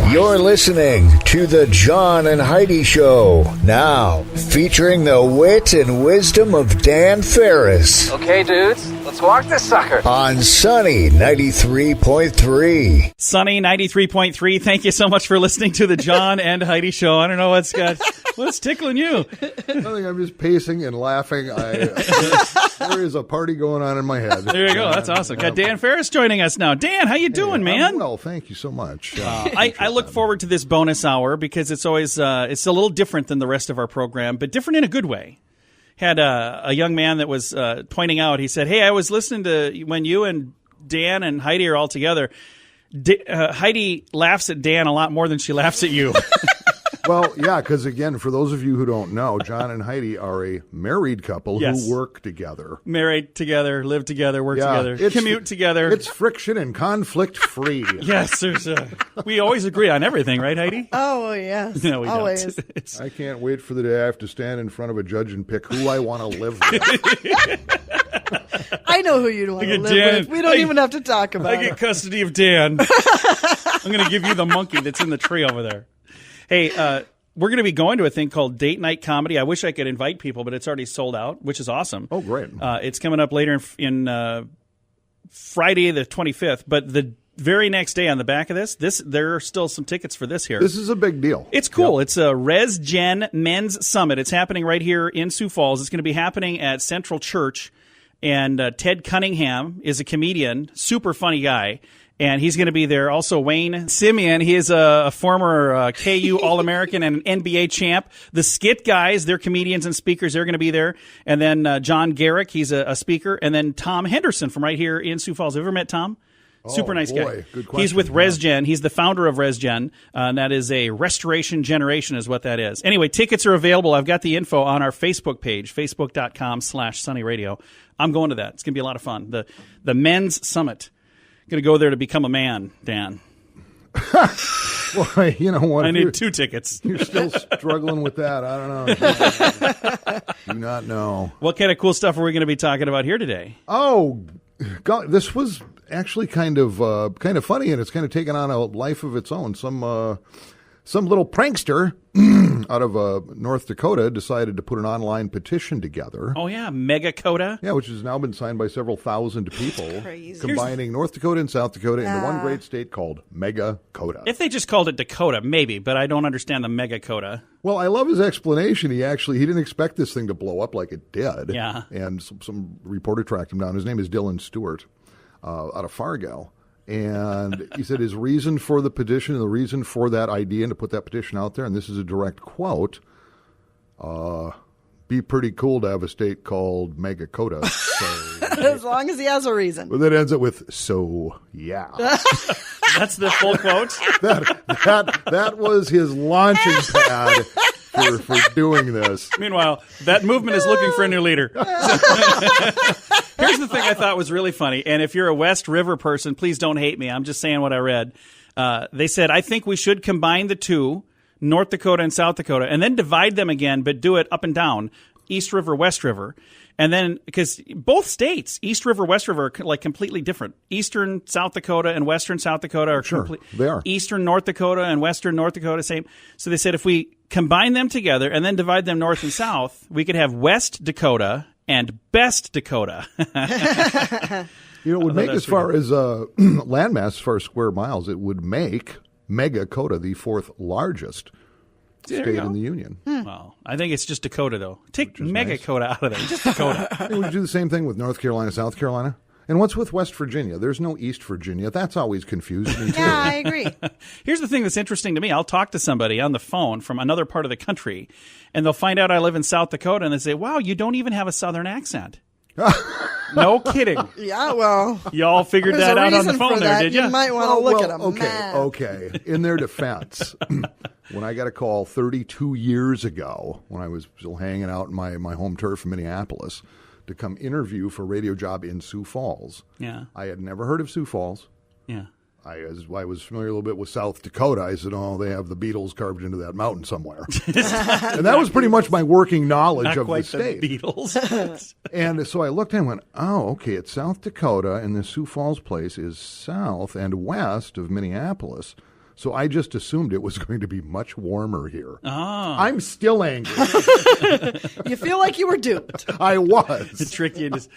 You're listening to the John and Heidi Show, now featuring the wit and wisdom of Dan Farris. Okay, dudes, let's walk this sucker. On Sunny 93.3. Sunny 93.3, thank you so much for listening to the John and Heidi Show. I don't know what's tickling you. Nothing, I'm just pacing and laughing. There is a party going on in my head. There you go, that's awesome. Got Dan Farris joining us now. Dan, how you doing, man? Well, thank you so much. I look forward to this bonus hour because it's always it's a little different than the rest of our program, but different in a good way. Had a young man that was pointing out, he said, hey, I was listening to when you and Dan and Heidi are all together. Heidi laughs at Dan a lot more than she laughs at you. Well, yeah, because again, for those of you who don't know, John and Heidi are a married couple who work together. Married together, live together, work together, commute together. It's friction and conflict free. Yes, we always agree on everything, right, Heidi? Oh, yes. No, we always. don't. I can't wait for the day I have to stand in front of a judge and pick who I want to live with. I know who you'd want to live with. We don't even have to talk about it. I get custody of Dan. I'm going to give you the monkey that's in the tree over there. Hey, we're going to be going to a thing called Date Night Comedy. I wish I could invite people, but it's already sold out, which is awesome. Oh, great. It's coming up later in Friday the 25th, but the very next day on the back of this, there are still some tickets for this here. This is a big deal. It's cool. Yep. It's a Res Gen Men's Summit. It's happening right here in Sioux Falls. It's going to be happening at Central Church, and Ted Cunningham is a comedian, super funny guy. And he's going to be there. Also, Wayne Simeon. He is a former KU All-American and an NBA champ. The Skit guys, they're comedians and speakers. They're going to be there. And then John Garrick, he's a speaker. And then Tom Henderson from right here in Sioux Falls. Have you ever met Tom? Super nice guy. Good question. He's with ResGen. He's the founder of ResGen. And that is a restoration generation is what that is. Anyway, tickets are available. I've got the info on our Facebook page, facebook.com/sunnyradio. I'm going to that. It's going to be a lot of fun. The Men's Summit. Going to go there to become a man, Dan. Well, you know what? I need 2 tickets. You're still struggling with that. I don't know. Do not know. What kind of cool stuff are we going to be talking about here today? Oh, God, this was actually kind of funny, and it's kind of taken on a life of its own. Some little prankster out of North Dakota decided to put an online petition together. Oh, yeah, Mega Coda? Yeah, which has now been signed by several thousand people. Crazy. Combining North Dakota and South Dakota into one great state called Mega Coda. If they just called it Dakota, maybe, but I don't understand the Mega Coda. Well, I love his explanation. He didn't expect this thing to blow up like it did. Yeah. And some reporter tracked him down. His name is Dylan Stewart out of Fargo. And he said his reason for the petition and the reason for that idea and to put that petition out there, and this is a direct quote, be pretty cool to have a state called Mega Coda. So, as long as he has a reason. But then ends it with, so, yeah. That's the full quote? That was his launching pad for doing this. Meanwhile, that movement is looking for a new leader. Here's the thing I thought was really funny, and if you're a West River person, please don't hate me. I'm just saying what I read. They said, I think we should combine the two, North Dakota and South Dakota, and then divide them again, but do it up and down, East River, West River. And then, because both states, East River, West River, are like completely different. Eastern South Dakota and Western South Dakota are they are. Eastern North Dakota and Western North Dakota, same. So they said if we combine them together and then divide them north and south, we could have West Dakota and Best Dakota. You know, it would make, as far as landmass, as far as square miles, it would make Mega Coda the 4th largest state in the Union. Well, I think it's just Dakota, though. Take Mega nice. Coda out of there. Just Dakota. Would you do the same thing with North Carolina, South Carolina? And what's with West Virginia? There's no East Virginia. That's always confused me, too. Yeah, I agree. Here's the thing that's interesting to me. I'll talk to somebody on the phone from another part of the country, and they'll find out I live in South Dakota, and they say, wow, you don't even have a Southern accent. No kidding. Yeah, well. Y'all figured that out on the phone there, did you? You might want to look at them. Okay. In their defense, when I got a call 32 years ago, when I was still hanging out in my home turf in Minneapolis, to come interview for a radio job in Sioux Falls. Yeah. I had never heard of Sioux Falls. Yeah. I was familiar a little bit with South Dakota. I said, oh, they have the Beatles carved into that mountain somewhere. And that was pretty much my working knowledge of the state. The Beatles. And so I looked and went, oh, okay, it's South Dakota, and the Sioux Falls place is south and west of Minneapolis. So I just assumed it was going to be much warmer here. Oh. I'm still angry. You feel like you were duped. I was. It tricked you. Just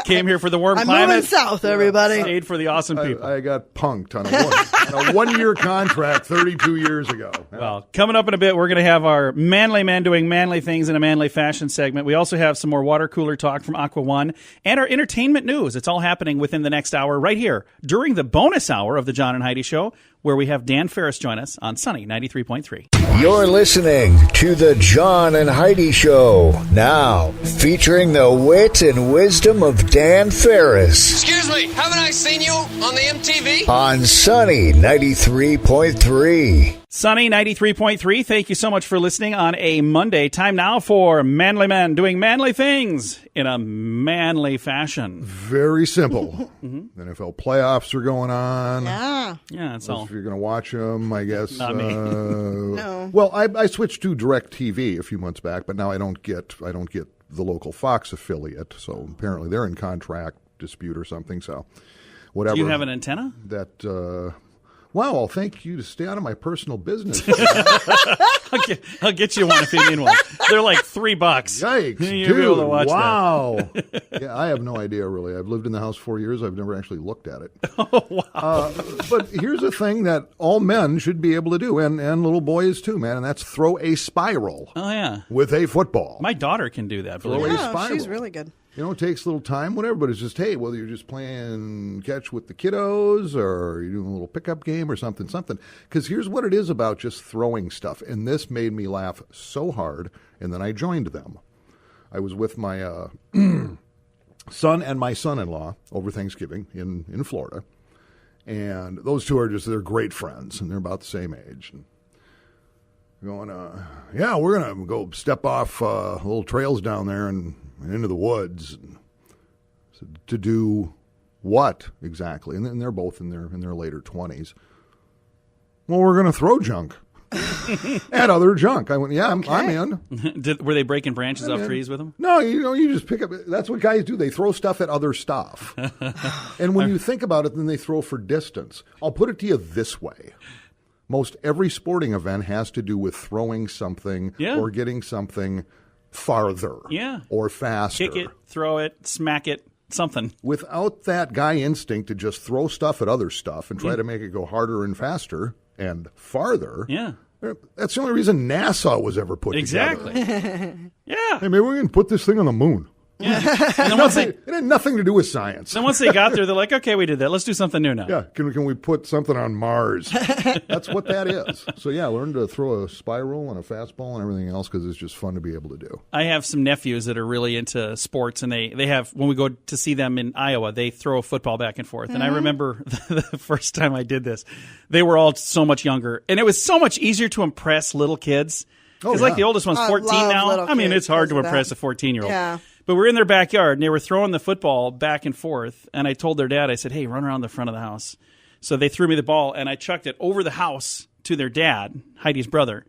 came here for the warm I'm climate. moving south, everybody. Stayed for the awesome people. I got punked on a one-year contract 32 years ago. Well, coming up in a bit, we're going to have our manly man doing manly things in a manly fashion segment. We also have some more water cooler talk from Aqua One and our entertainment news. It's all happening within the next hour right here during the bonus hour of the John and Heidi Show, where we have Dan Farris join us on Sunny 93.3. You're listening to the John and Heidi Show, now featuring the wit and wisdom of Dan Farris Excuse me, haven't I seen you on the MTV? on Sunny 93.3. Sunny 93.3, thank you so much for listening on a Monday. Time now for Manly Men doing manly things in a manly fashion. Very simple. NFL playoffs are going on. Yeah. Yeah, that's all. If you're going to watch them, I guess. Not me. No. Well, I switched to DirecTV a few months back, but now I don't get the local Fox affiliate. So apparently they're in contract dispute or something. So whatever. Do you have an antenna? That? Well, thank you to stay out of my personal business. I'll get you one if you need one. They're like $3. Yikes, You'll be able to watch wow. Yeah, I have no idea, really. I've lived in the house 4 years. I've never actually looked at it. Oh, wow. But here's a thing that all men should be able to do, and little boys too, man, and that's throw a spiral Oh, yeah. with a football. My daughter can do that. Throw believe a it. Yeah, spiral. she's really good. You know, it takes a little time, whatever, but it's just, hey, whether you're just playing catch with the kiddos or you're doing a little pickup game or something. Because here's what it is about just throwing stuff. And this made me laugh so hard, and then I joined them. I was with my son and my son-in-law over Thanksgiving in Florida. And those two are they're great friends, and they're about the same age. And going, yeah, we're going to go step off little trails down there and into the woods. So to do what exactly? And then they're both in their later 20s. Well, we're going to throw junk at other junk. I went, yeah, I'm in. Were they breaking branches off trees with them? No, you just pick up. That's what guys do. They throw stuff at other stuff. And when you think about it, then they throw for distance. I'll put it to you this way. Most every sporting event has to do with throwing something or getting something farther or faster. Kick it, throw it, smack it, something. Without that guy instinct to just throw stuff at other stuff and try to make it go harder and faster and farther. Yeah. That's the only reason NASA was ever put Exactly. together. Yeah. Hey, maybe we can put this thing on the moon. And then once It had nothing to do with science. then once they got there, they're like, okay, we did that. Let's do something new now. Yeah, can we put something on Mars? That's what that is. So, yeah, learn to throw a spiral and a fastball and everything else because it's just fun to be able to do. I have some nephews that are really into sports, and they have, when we go to see them in Iowa, they throw a football back and forth. And I remember the first time I did this, they were all so much younger. And it was so much easier to impress little kids. Because like the oldest one's 14 now. I mean, it's hard to impress a 14-year-old. Yeah. But we're in their backyard, and they were throwing the football back and forth. And I told their dad, I said, hey, run around the front of the house. So they threw me the ball, and I chucked it over the house to their dad, Heidi's brother.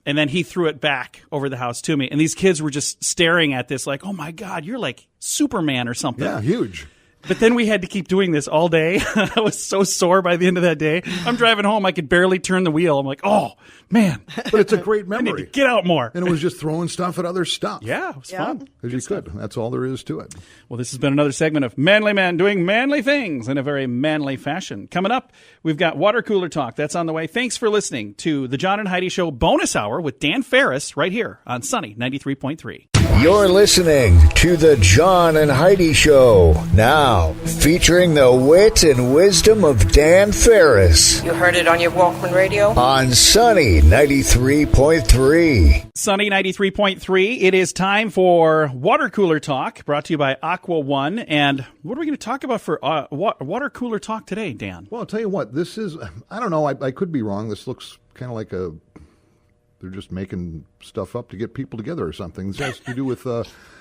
And then he threw it back over the house to me. And these kids were just staring at this like, oh, my God, you're like Superman or something. Yeah, huge. But then we had to keep doing this all day. I was so sore by the end of that day. I'm driving home. I could barely turn the wheel. I'm like, oh, man. But it's a great I need memory. to get out more. And it was just throwing stuff at other stuff. Yeah, it was fun. Because you could. That's all there is to it. Well, this has been another segment of Manly Man doing manly things in a very manly fashion. Coming up, we've got water cooler talk. That's on the way. Thanks for listening to the John and Heidi Show bonus hour with Dan Farris right here on Sunny 93.3. You're listening to the John and Heidi Show, now featuring the wit and wisdom of Dan Farris You heard it on your Walkman radio? on Sunny 93.3. Sunny 93.3. It is time for water cooler talk brought to you by Aqua One. And what are we going to talk about for water cooler talk today, Dan? Well, I'll tell you what. This is, I don't know, I could be wrong. This looks kind of like they're just making stuff up to get people together or something. This has to do with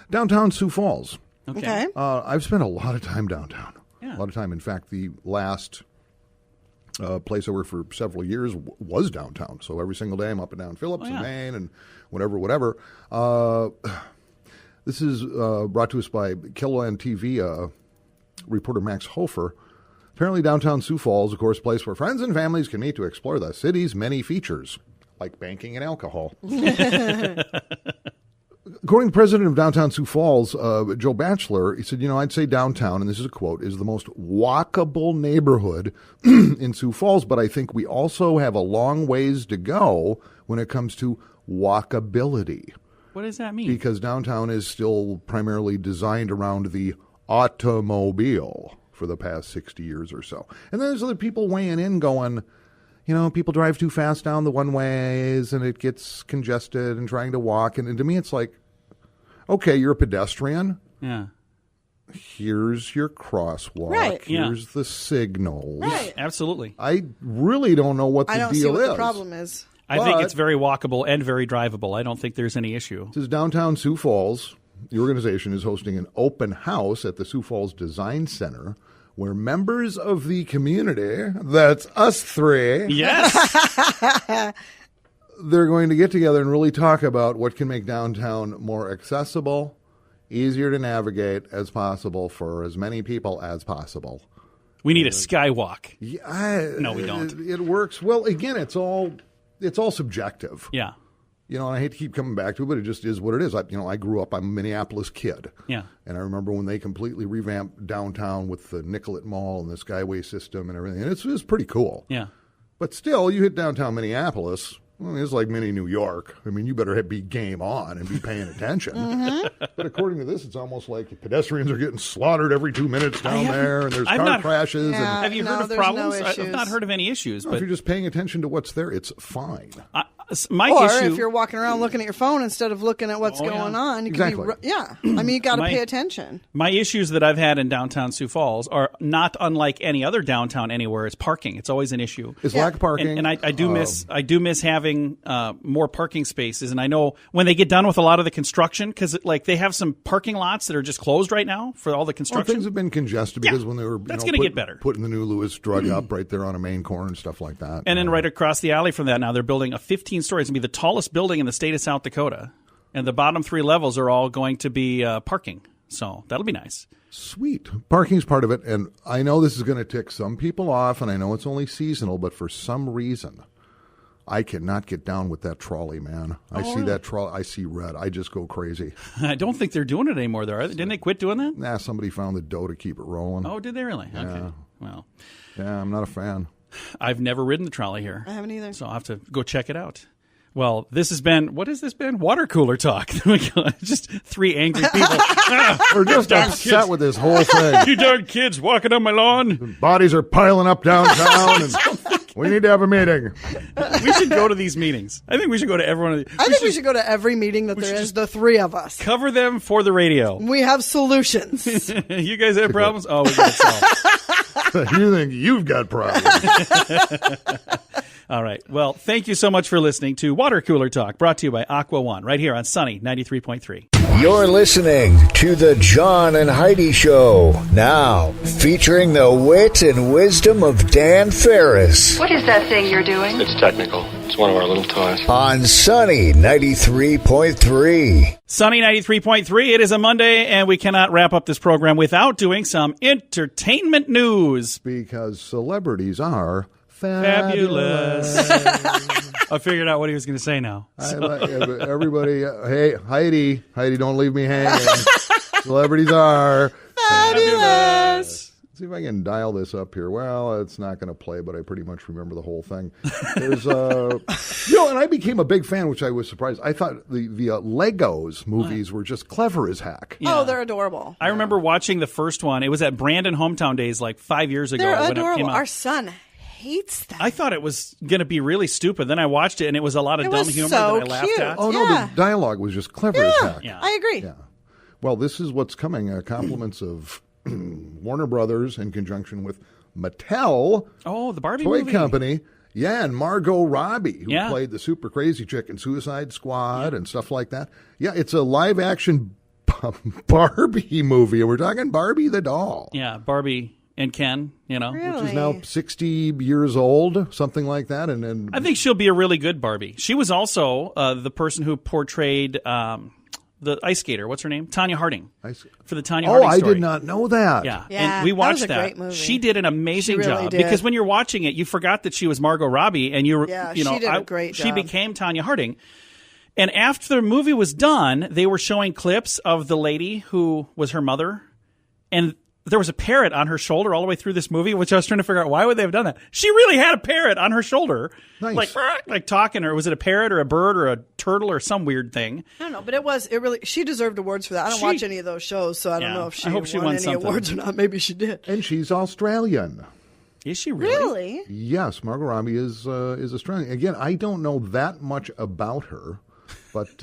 downtown Sioux Falls. Okay. I've spent a lot of time downtown. Yeah. A lot of time. In fact, the last place I worked for several years was downtown. So every single day I'm up and down Phillips and Main and whatever. This is brought to us by KLON TV reporter Max Hofer. Apparently downtown Sioux Falls, of course, a place where friends and families can meet to explore the city's many features, like banking and alcohol. According to the president of downtown Sioux Falls, Joe Batchelor, he said, I'd say downtown, and this is a quote, is the most walkable neighborhood in Sioux Falls, but I think we also have a long ways to go when it comes to walkability. What does that mean? Because downtown is still primarily designed around the automobile for the past 60 years or so. And then there's other people weighing in going, people drive too fast down the one-ways and it gets congested and trying to walk. And to me, it's like, okay, you're a pedestrian. Yeah. Here's your crosswalk. Right. Here's the signals. Right. Absolutely. I really don't know what the I don't deal see what is. the problem is. I think it's very walkable and very drivable. I don't think there's any issue. This is downtown Sioux Falls. The organization is hosting an open house at the Sioux Falls Design Center where members of the community, that's us three, Yes. they're going to get together and really talk about what can make downtown more accessible, easier to navigate as possible for as many people as possible. We need a skywalk. Yeah, No, we don't. It works. Well, again, it's all subjective. Yeah. And I hate to keep coming back to it, but it just is what it is. I grew up, I'm a Minneapolis kid. Yeah. And I remember when they completely revamped downtown with the Nicollet Mall and the Skyway system and everything. And it was pretty cool. Yeah. But still, you hit downtown Minneapolis, it's like mini New York. You better be game on and be paying attention. But according to this, it's almost like pedestrians are getting slaughtered every 2 minutes down there, and there's car crashes. Yeah. Have you heard of there's problems? no I've issues. not heard of any issues. If But you're just paying attention to what's there, it's fine. my Or issue, if you're walking around looking at your phone instead of looking at what's going on, you Exactly. could be, you got to pay attention. my issues that I've had in downtown Sioux Falls are not unlike any other downtown anywhere. It's parking. It's always an issue. It's lack of parking. And I do miss having more parking spaces. And I know when they get done with a lot of the construction, because they have some parking lots that are just closed right now for all the Well, construction. things have been congested because when they were that's gonna get better. putting the new Lewis drug up right there on a main corner and stuff like that. And then right across the alley from that now, they're building a 15 stories. It's going to be the tallest building in the state of South Dakota. And the bottom 3 levels are all going to be parking. So that'll be nice. Sweet. Parking's part of it. And I know this is going to tick some people off, and I know it's only seasonal, but for some reason, I cannot get down with that trolley, man. I see that trolley. I see red. I just go crazy. I don't think they're doing it anymore, though. Didn't they quit doing that? Nah, somebody found the dough to keep it rolling. Oh, did they really? Okay. Well, Yeah, I'm not a fan. I've never ridden the trolley here. I haven't either. So I'll have to go check it out. Well, this has been, what has this been? Water cooler talk. Just 3 angry people. We're just upset with this whole thing. You darn kids walking on my lawn. Bodies are piling up downtown, and we need to have a meeting. We should go to these meetings. I think we should go to every one of these. I think we should go to every meeting that there is, the 3 of us. Cover them for the radio. We have solutions. You guys have problems? Oh, we got it solved. You think you've got problems. All right. Well, thank you so much for listening to Water Cooler Talk, brought to you by Aqua One, right here on Sunny 93.3. You're listening to the John and Heidi Show, now featuring the wit and wisdom of Dan Farris What is that thing you're doing? It's technical. It's one of our little toys. on Sunny 93.3. Sunny 93.3. It is a Monday, and we cannot wrap up this program without doing some entertainment news. Because celebrities are Fabulous. I figured out what he was going to say now. Everybody, hey, Heidi, don't leave me hanging. Celebrities are Fabulous. See if I can dial this up here. Well, it's not going to play, but I pretty much remember the whole thing. There's, and I became a big fan, which I was surprised. I thought the Legos movies were just clever as heck. Yeah. Oh, they're adorable. I remember watching the first one. It was at Brandon Hometown Days like 5 years ago. They're when it came adorable. out. Our son hates them. I thought it was going to be really stupid. Then I watched it, and it was a lot of It dumb was humor so that I laughed cute. at. Oh, no, Yeah. the dialogue was just clever as heck. Yeah. I agree. Yeah. Well, this is what's coming. Compliments of Warner Brothers in conjunction with Mattel Oh, the Barbie Toy movie. Company. Yeah, and Margot Robbie, who Yeah. played the super crazy chick in Suicide Squad and stuff like that. Yeah, it's a live-action Barbie movie. We're talking Barbie the doll, Yeah, Barbie and Ken, Really? which is now 60 years old, something like that. And I think she'll be a really good Barbie. She was also the person who portrayed the ice skater. What's her name? Tanya Harding. For the Tanya Oh, Harding I story. did not know that. Yeah, Yeah, and we watched that was a great movie. She did an amazing She really job did. because when you're watching it, you forgot that she was Margot Robbie, and you Yeah, know, she did a great She job. became Tanya Harding. And after the movie was done, they were showing clips of the lady who was her mother, and there was a parrot on her shoulder all the way through this movie, which I was trying to figure out, why would they have done that? She really had a parrot on her shoulder, Nice. like talking, or was it a parrot or a bird or a turtle or some weird thing? I don't know, but it really, she deserved awards for that. I don't watch any of those shows, so I don't Yeah, know if she, I hope she won won any something. awards or not. Maybe she did. And she's Australian. Is she really? Really? Yes, Margot Robbie is Australian. Again, I don't know that much about her, but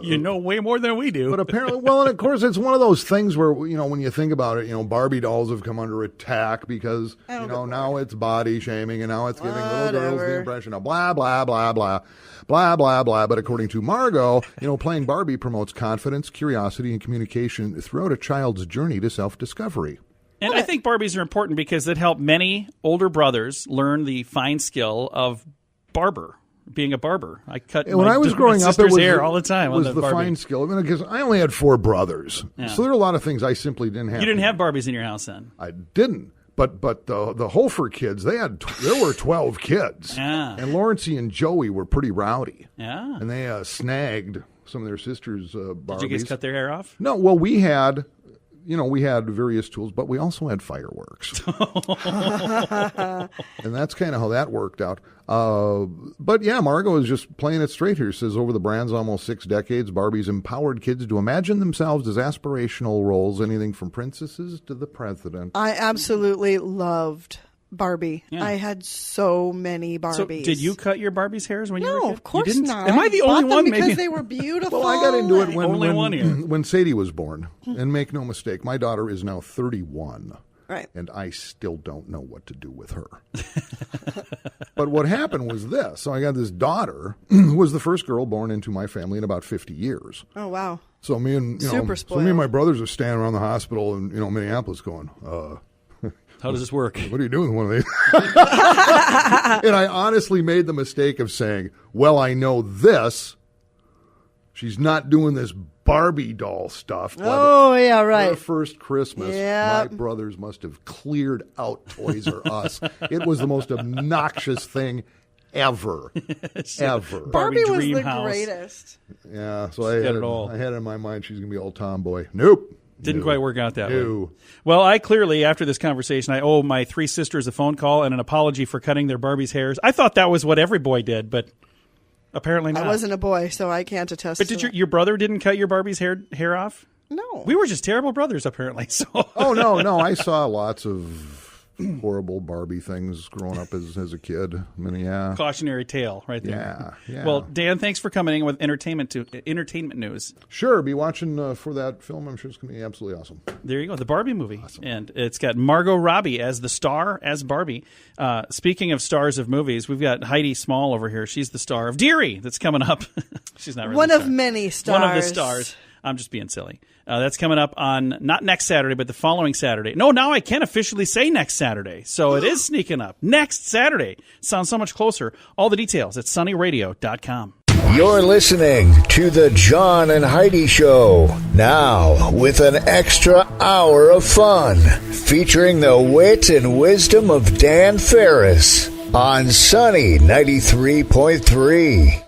You know way more than we do. But apparently, well, and of course, it's one of those things where, when you think about it, Barbie dolls have come under attack because, now it's body shaming and now it's giving little girls the impression of blah, blah, blah, blah, blah, blah, blah. But according to Margot, playing Barbie promotes confidence, curiosity, and communication throughout a child's journey to self-discovery. And I think Barbies are important because it helped many older brothers learn the fine skill of being a barber. I cut when I was growing up, it sister's was hair all the time. Was on the Barbie. fine skill because I only had 4 brothers, Yeah. so there are a lot of things I simply didn't have. You didn't have Barbies in your house then? I didn't. But the Hofer kids, there were 12 kids, Yeah. and Lawrencey and Joey were pretty rowdy, Yeah. and they snagged some of their sisters' Barbies. Did you guys cut their hair off? No, well, we had various tools, but we also had fireworks. And that's kind of how that worked out. But yeah, Margot is just playing it straight here. Says over the brand's almost 6 decades, Barbie's empowered kids to imagine themselves as aspirational roles, anything from princesses to the president. I absolutely loved Barbie. Yeah. I had so many Barbies. So did you cut your Barbie's hairs when you were a No, kid? of course you didn't? not. Am I the Bought only them one? because Maybe they were beautiful. Well, I got into it Only one here. when Sadie was born. And make no mistake, my daughter is now 31. Right. And I still don't know what to do with her. But what happened was this. So I got this daughter who was the first girl born into my family in about 50 years. Oh, wow. So me and Super so me and spoiled. my brothers are standing around the hospital in Minneapolis going, How does this work? what are you doing with one of these? And I honestly made the mistake of saying, well, I know this. She's not doing this Barbie doll stuff. Oh, yeah, Her right. first Christmas, Yeah. my brothers must have cleared out Toys R Us. It was the most obnoxious thing ever. Ever. Barbie was dream the house. greatest. Yeah, so I Got had it all. I had it in my mind she's going to be all tomboy. Nope. Didn't No. quite work out that No. way. Well, I clearly, after this conversation, I owe my 3 sisters a phone call and an apology for cutting their Barbie's hairs. I thought that was what every boy did, but apparently not. I wasn't a boy, so I can't attest But to did that. your brother didn't cut your Barbie's hair off? No. We were just terrible brothers, apparently. So Oh, no. I saw lots of horrible Barbie things growing up as a kid. I mean, yeah. cautionary tale right there. Yeah. Well, Dan, thanks for coming in with entertainment news. Sure, be watching for that film. I'm sure it's going to be absolutely awesome. There you go, the Barbie movie. Awesome. And it's got Margot Robbie as the star, as Barbie. Speaking of stars of movies, we've got Heidi Small over here. She's the star of Deary that's coming up. She's not really One the of star. many stars. One of the stars. I'm just being silly. That's coming up on not next Saturday, but the following Saturday. No, now I can officially say next Saturday. So it is sneaking up. Next Saturday. Sounds so much closer. All the details at sunnyradio.com. You're listening to the John and Heidi Show, now with an extra hour of fun, featuring the wit and wisdom of Dan Farris on Sunny 93.3.